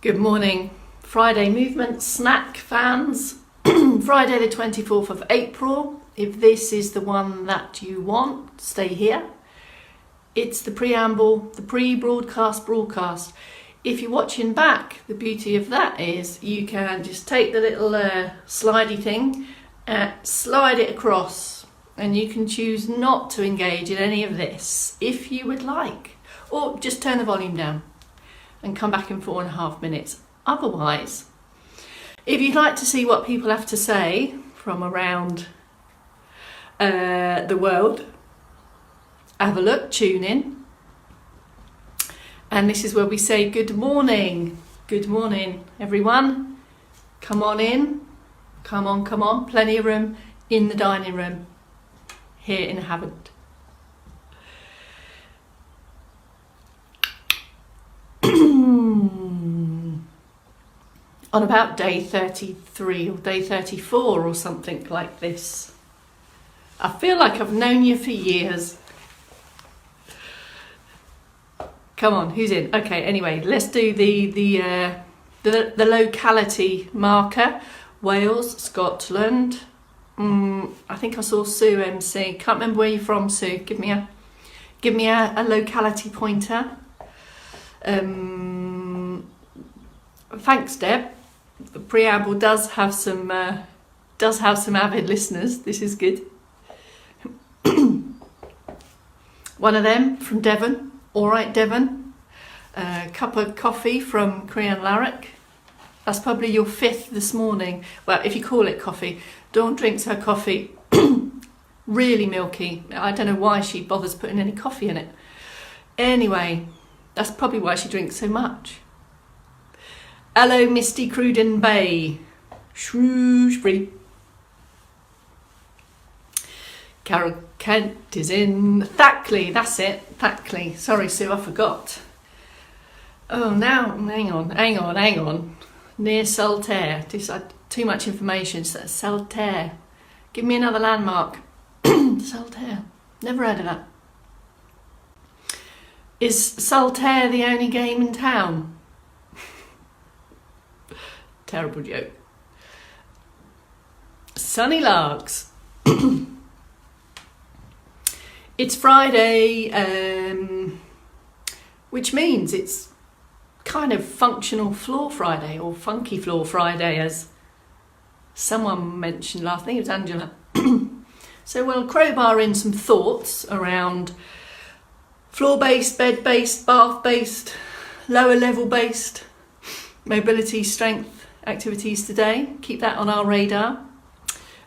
Good morning, Friday movement snack fans. Friday the 24th of April. If this is the one that you want, stay here. It's the preamble, the pre-broadcast broadcast. If you're watching back, the beauty of that is you can just take the little slidey thing, slide it across, and you can choose not to engage in any of this if you would like, or just turn the volume down and come back in 4.5 minutes. Otherwise, if you'd like to see what people have to say from around the world, have a look, tune in. And this is where we say good morning everyone. Come on in, come on, plenty of room in the dining room here in Havant. On about day 33 or day 34 or something like this. I feel like I've known you for years. Come on, who's in? Okay, anyway, let's do the locality marker. Wales, Scotland. I think I saw Sue MC. Can't remember where you're from, Sue. Give me a locality pointer. Thanks, Deb. The preamble does have some avid listeners. This is good. One of them from Devon. All right, Devon. Cup of coffee from Crean Larrick. That's probably your 5th this morning. Well, if you call it coffee. Dawn drinks her coffee really milky. I don't know why she bothers putting any coffee in it. Anyway, that's probably why she drinks so much. Hello, Misty Cruden Bay, Shrewsbury. Carol Kent is in Thackley, that's it, Thackley. Sorry, Sue, I forgot. Oh, now, hang on. Near Saltaire. Too much information. Saltaire. Give me another landmark. Saltaire. Never heard of that. Is Saltaire the only game in town? Terrible joke. Sunny Larks. It's Friday, which means it's kind of functional floor Friday or funky floor Friday, as someone mentioned last. I think it was Angela. So we'll crowbar in some thoughts around floor-based, bed-based, bath-based, lower level-based mobility strength activities today. Keep that on our radar.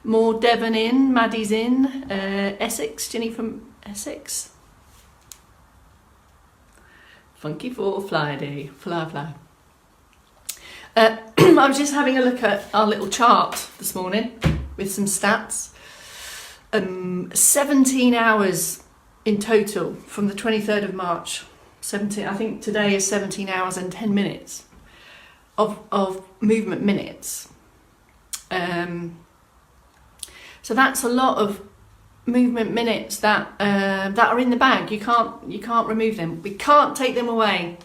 More Devon in, Maddie's in, Essex, Ginny from Essex. Funky for Friday, fly. I was just having a look at our little chart this morning with some stats. 17 hours in total from the 23rd of March. 17. I think today is 17 hours and 10 minutes of movement minutes. So that's a lot of movement minutes that are in the bag. You can't remove them. We can't take them away.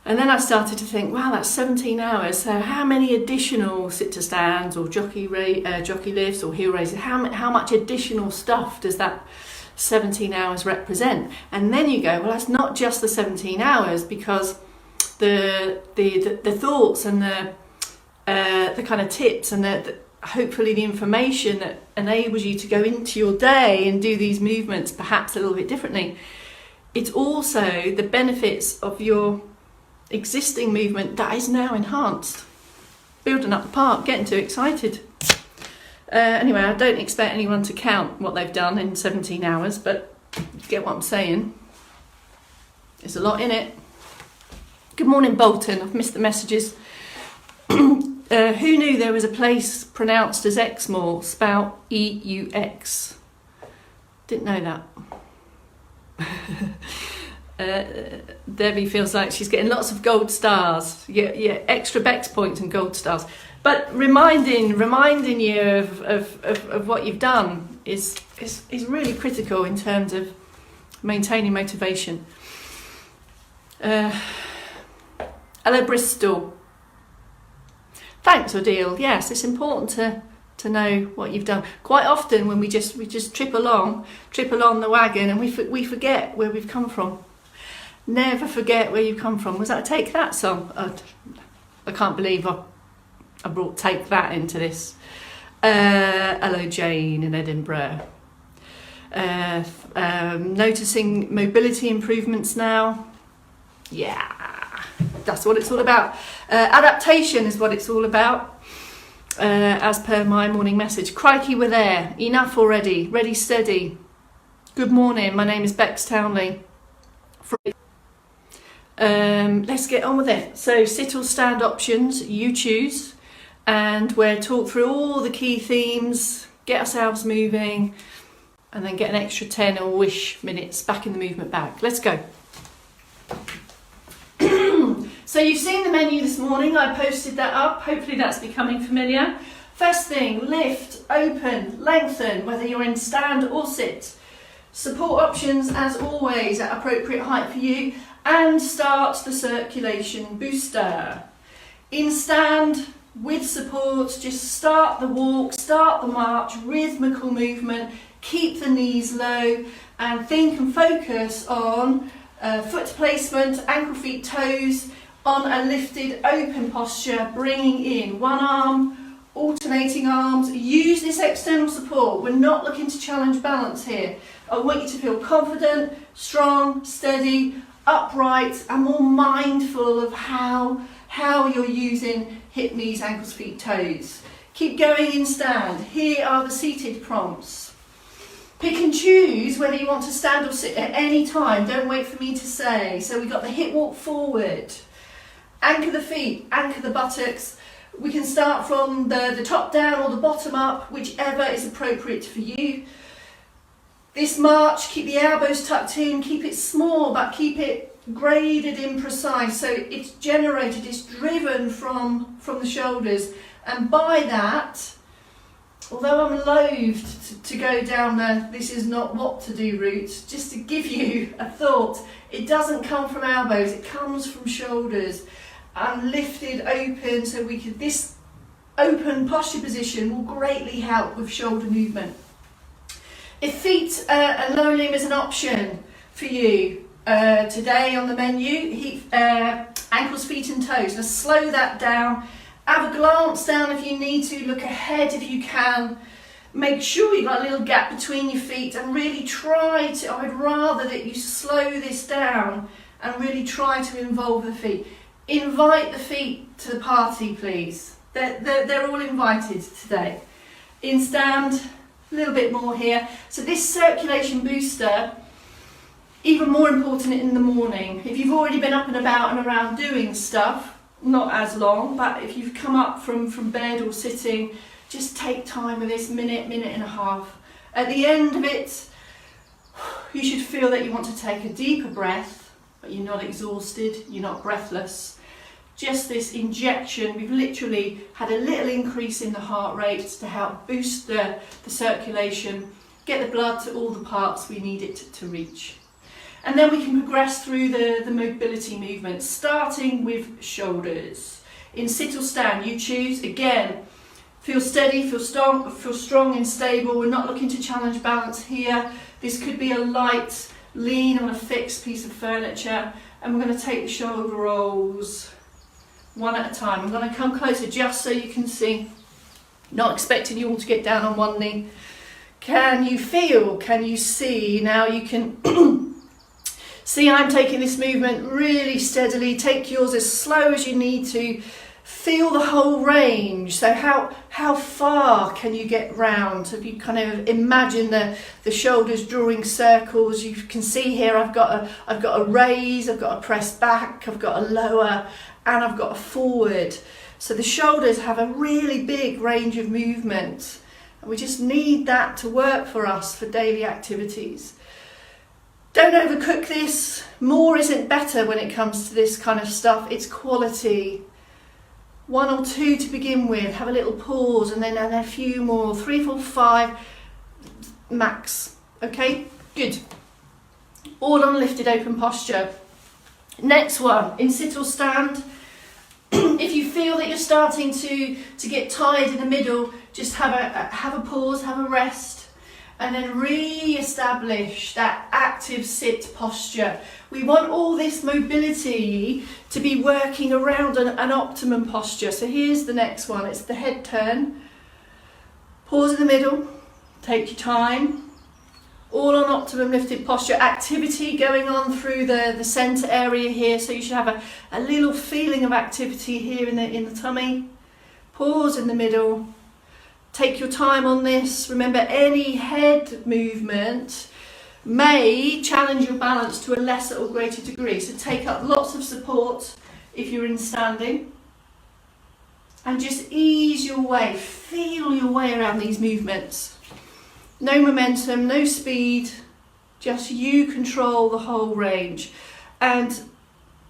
And then I started to think, wow, that's 17 hours. So how many additional sit-to-stands or jockey lifts or heel raises? How much additional stuff does that 17 hours represent? And then you go, well, that's not just the 17 hours, because the thoughts and the kind of tips and hopefully the information that enables you to go into your day and do these movements perhaps a little bit differently. It's also the benefits of your existing movement that is now enhanced. Building up the park, getting too excited. Anyway, I don't expect anyone to count what they've done in 17 hours, but you get what I'm saying. There's a lot in it. Good morning, Bolton. I've missed the messages. Who knew there was a place pronounced as Exmoor, spelled E-U-X? Didn't know that. Debbie feels like she's getting lots of gold stars. Yeah, extra Bex points and gold stars. But reminding you of what you've done is really critical in terms of maintaining motivation. Hello, Bristol. Thanks, Odile. Yes, it's important to know what you've done. Quite often when we just trip along the wagon, and we forget where we've come from. Never forget where you come from. Was that a Take That song? I can't believe I brought Take That into this. Hello, Jane in Edinburgh. Noticing mobility improvements now. Yeah, that's what it's all about. Adaptation is what it's all about, as per my morning message. Crikey, we're there. Enough already. Ready, steady. Good morning. My name is Bex Townley. Let's get on with it. So, sit or stand options, you choose. And we'll talk through all the key themes, get ourselves moving, and then get an extra 10 or ish minutes back in the movement bag. Let's go. So you've seen the menu this morning. I posted that up. Hopefully that's becoming familiar. First thing, lift, open, lengthen, whether you're in stand or sit. Support options, as always, at appropriate height for you. And start the circulation booster. In stand, with support, just start the walk, start the march, rhythmical movement, keep the knees low, and think and focus on foot placement, ankle, feet, toes, on a lifted open posture, bringing in one arm, alternating arms. Use this external support. We're not looking to challenge balance here. I want you to feel confident, strong, steady, upright, and more mindful of how you're using hip, knees, ankles, feet, toes. Keep going in stand. Here are the seated prompts. Pick and choose whether you want to stand or sit at any time. Don't wait for me to say. So we've got the hip walk forward. Anchor the feet, anchor the buttocks. We can start from the top down or the bottom up, whichever is appropriate for you. This march, keep the elbows tucked in, keep it small, but keep it graded in precise. So it's generated, it's driven from the shoulders. And by that, although I'm loath to go down the this is not what to do route, just to give you a thought, it doesn't come from elbows, it comes from shoulders. And lifted open, so this open posture position will greatly help with shoulder movement. If feet and lower limb is an option for you today on the menu, ankles, feet and toes. Now slow that down. Have a glance down if you need to. Look ahead if you can. Make sure you've got a little gap between your feet and really try to, I'd rather that you slow this down and really try to involve the feet. Invite the feet to the party, please. They're all invited today. In stand, a little bit more here. So this circulation booster, even more important in the morning. If you've already been up and about and around doing stuff, not as long, but if you've come up from bed or sitting, just take time with this minute and a half. At the end of it, you should feel that you want to take a deeper breath, but you're not exhausted, you're not breathless. Just this injection, we've literally had a little increase in the heart rate to help boost the circulation, get the blood to all the parts we need it to reach. And then we can progress through the mobility movements, starting with shoulders. In sit or stand, you choose. Again, feel steady, feel strong and stable. We're not looking to challenge balance here. This could be a light lean on a fixed piece of furniture, and we're going to take the shoulder rolls one at a time. I'm going to come closer just so you can see. Not expecting you all to get down on one knee. Can you feel? Can you see? Now you can see I'm taking this movement really steadily. Take yours as slow as you need to. Feel the whole range. So how far can you get round? So if you kind of imagine the shoulders drawing circles, you can see here I've got a raise, I've got a press back, I've got a lower, and I've got a forward. So the shoulders have a really big range of movement. And we just need that to work for us for daily activities. Don't overcook this. More isn't better when it comes to this kind of stuff. It's quality. 1 or 2 to begin with. Have a little pause and then a few more. 3, 4, 5 max. Okay, good. All on lifted open posture. Next one, in sit or stand. If you feel that you're starting to get tired in the middle, just have a pause, have a rest, and then re-establish that active sit posture. We want all this mobility to be working around an optimum posture. So here's the next one. It's the head turn. Pause in the middle, take your time. All on optimum lifted posture. Activity going on through the centre area here. So you should have a little feeling of activity here in the tummy. Pause in the middle. Take your time on this. Remember, any head movement may challenge your balance to a lesser or greater degree. So take up lots of support if you're in standing. And just ease your way, feel your way around these movements. No momentum, no speed, just you control the whole range. And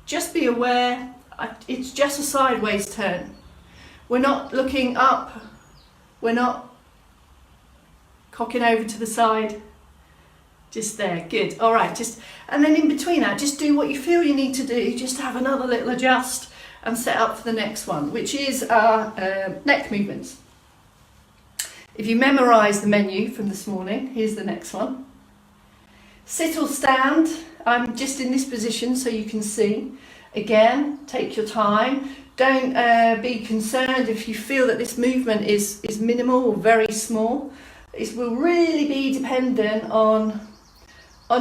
just be aware, it's just a sideways turn. We're not looking up, we're not cocking over to the side. Just there, good. All right, and then in between that, just do what you feel you need to do. Just have another little adjust and set up for the next one, which is our neck movements. If you memorise the menu from this morning, here's the next one. Sit or stand. I'm just in this position so you can see. Again, take your time. Don't be concerned if you feel that this movement is minimal or very small. It will really be dependent on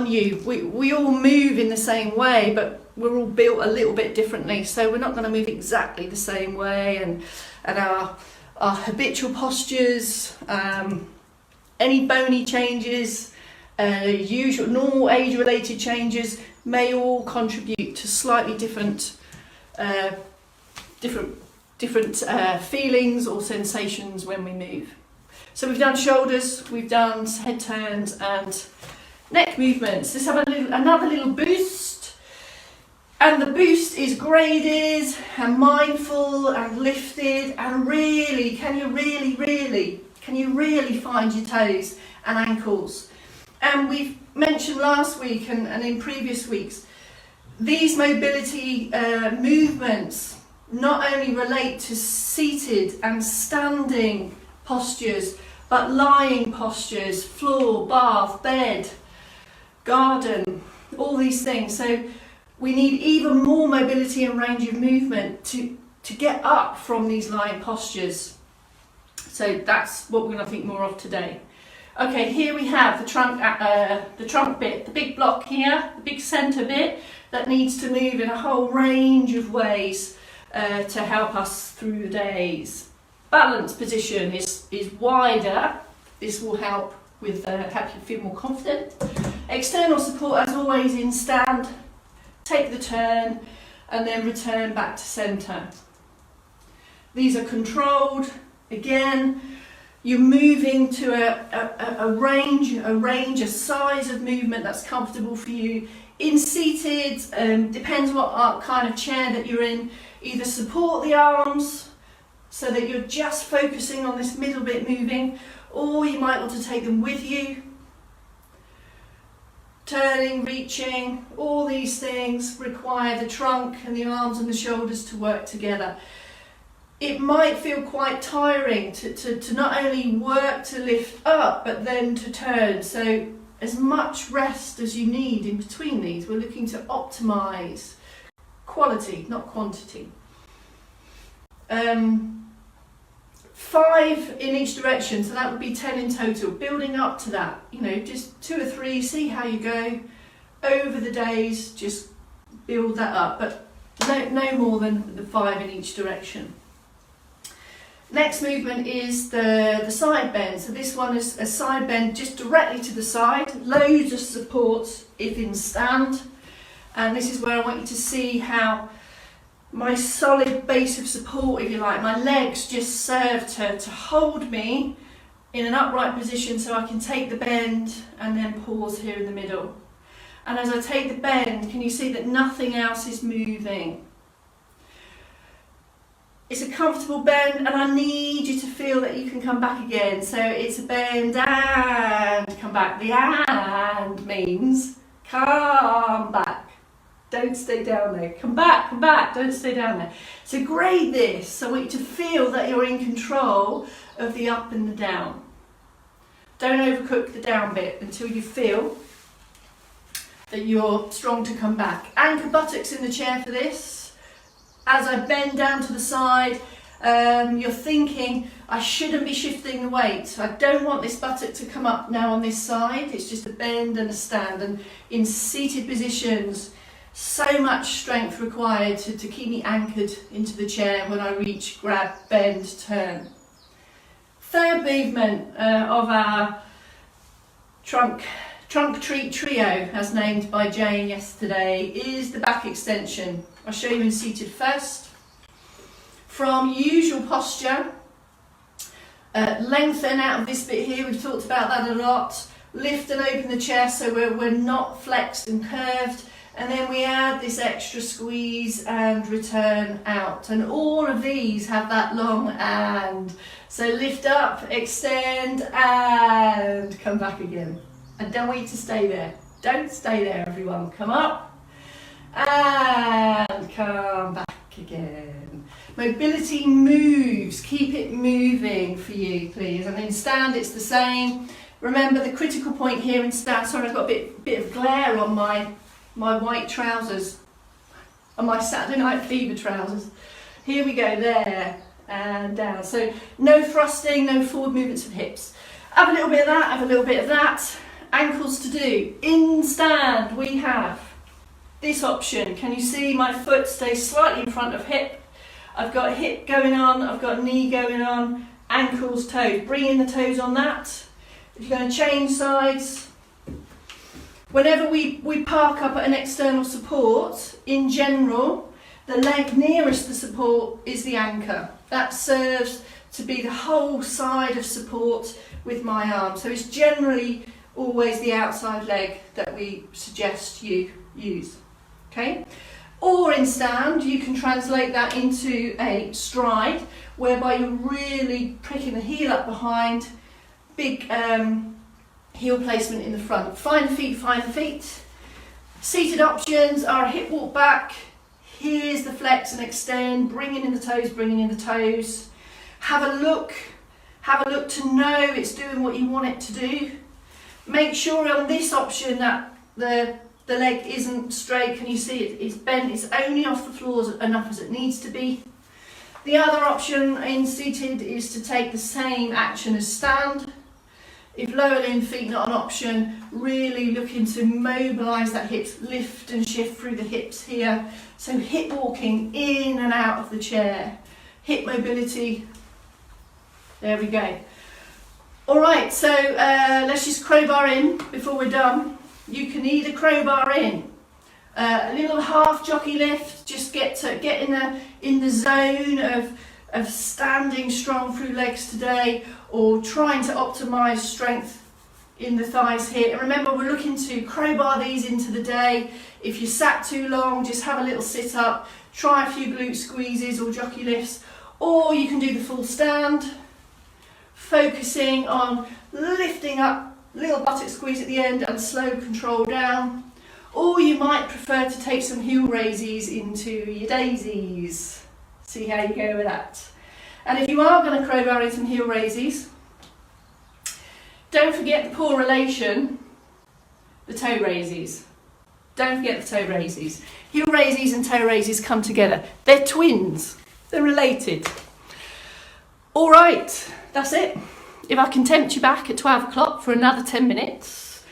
you. We all move in the same way, but we're all built a little bit differently, so we're not going to move exactly the same way, and our habitual postures, any bony changes, usual normal age-related changes may all contribute to slightly different feelings or sensations when we move. So we've done shoulders, we've done head turns and neck movements. Let's have another little boost. And the boost is graded and mindful and lifted, and really, can you really find your toes and ankles? And we've mentioned last week and in previous weeks, these mobility movements not only relate to seated and standing postures, but lying postures, floor, bath, bed, garden, all these things. So we need even more mobility and range of movement to get up from these lying postures. So that's what we're going to think more of today. Okay, here we have the trunk bit, the big block here, the big centre bit that needs to move in a whole range of ways to help us through the days. Balance position is wider. This will help with help you feel more confident. External support, as always, in stand. Take the turn and then return back to centre. These are controlled. Again, you're moving to a range, a size of movement that's comfortable for you. In seated, depends what kind of chair that you're in. Either support the arms so that you're just focusing on this middle bit moving, or you might want to take them with you. Turning, reaching, all these things require the trunk and the arms and the shoulders to work together. It might feel quite tiring to not only work to lift up, but then to turn. So as much rest as you need in between these. We're looking to optimise quality, not quantity. 5 in each direction, so that would be 10 in total. Building up to that, just 2 or 3, see how you go. Over the days, just build that up, but no more than the 5 in each direction. Next movement is the side bend. So this one is a side bend just directly to the side, loads of support if in stand. And this is where I want you to see how my solid base of support, if you like, my legs just serve to hold me in an upright position so I can take the bend and then pause here in the middle. And as I take the bend, can you see that nothing else is moving? It's a comfortable bend, and I need you to feel that you can come back again. So it's a bend and come back. The and means come back. Don't stay down there. Come back, don't stay down there. So grade this. I want you to feel that you're in control of the up and the down. Don't overcook the down bit until you feel that you're strong to come back. Anchor buttocks in the chair for this. As I bend down to the side, you're thinking, I shouldn't be shifting the weight. I don't want this buttock to come up now on this side. It's just a bend and a stand. And in seated positions, so much strength required to keep me anchored into the chair when I reach, grab, bend, turn. Third movement of our trunk treat trio, as named by Jane yesterday, is the back extension. I'll show you in seated first. From usual posture, lengthen out of this bit here, we've talked about that a lot. Lift and open the chest so we're not flexed and curved. And then we add this extra squeeze and return out. And all of these have that long and. So lift up, extend, and come back again. I don't want you to stay there. Don't stay there, everyone. Come up and come back again. Mobility moves. Keep it moving for you, please. And in stand, it's the same. Remember the critical point here in stand. Sorry, I've got a bit of glare on my white trousers, on my Saturday Night Fever trousers. Here we go, there and down. So no thrusting, no forward movements of the hips. Have a little bit of that, have a little bit of that. Ankles to do. In stand, we have this option. Can you see my foot stays slightly in front of hip? I've got hip going on, I've got knee going on, ankles, toes. Bring in the toes on that. If you're going to change sides, whenever we park up at an external support, in general, the leg nearest the support is the anchor. That serves to be the whole side of support with my arm. So it's generally always the outside leg that we suggest you use. Okay? Or in stand, you can translate that into a stride, whereby you're really pricking the heel up behind, big heel placement in the front. Find the feet, find the feet. Seated options are a hip walk back. Here's the flex and extend, bringing in the toes, bringing in the toes. Have a look to know it's doing what you want it to do. Make sure on this option that the leg isn't straight. Can you see it? It's bent, it's only off the floor enough as it needs to be. The other option in seated is to take the same action as stand. If lower limb feet not an option, really looking to mobilise that hips, lift and shift through the hips here. So hip walking in and out of the chair, hip mobility. There we go. All right, so let's just crowbar in before we're done. You can either crowbar in a little half jockey lift, just get in the zone of standing strong through legs today, or trying to optimise strength in the thighs here. And remember, we're looking to crowbar these into the day. If you sat too long, just have a little sit up, try a few glute squeezes or jockey lifts, or you can do the full stand, focusing on lifting up, little buttock squeeze at the end and slow control down. Or you might prefer to take some heel raises into your daisies. See how you go with that. And if you are going to crowbar in some heel raises, don't forget the poor relation, the toe raises. Don't forget the toe raises. Heel raises and toe raises come together. They're twins. They're related. All right, that's it. If I can tempt you back at 12 o'clock for another 10 minutes,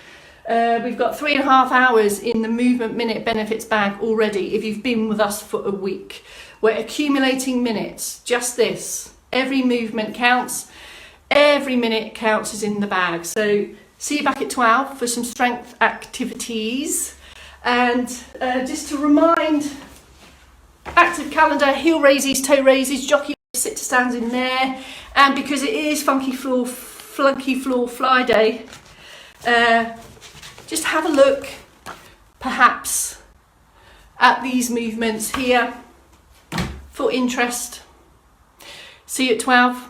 we've got 3.5 hours in the Movement Minute Benefits bag already if you've been with us for a week. We're accumulating minutes, just this. Every movement counts, every minute counts is in the bag. So see you back at 12 for some strength activities. And just to remind, active calendar, heel raises, toe raises, jockey sit to stands in there. And because it is Flunky Floor Fly Day, just have a look perhaps at these movements here for interest. See you at 12.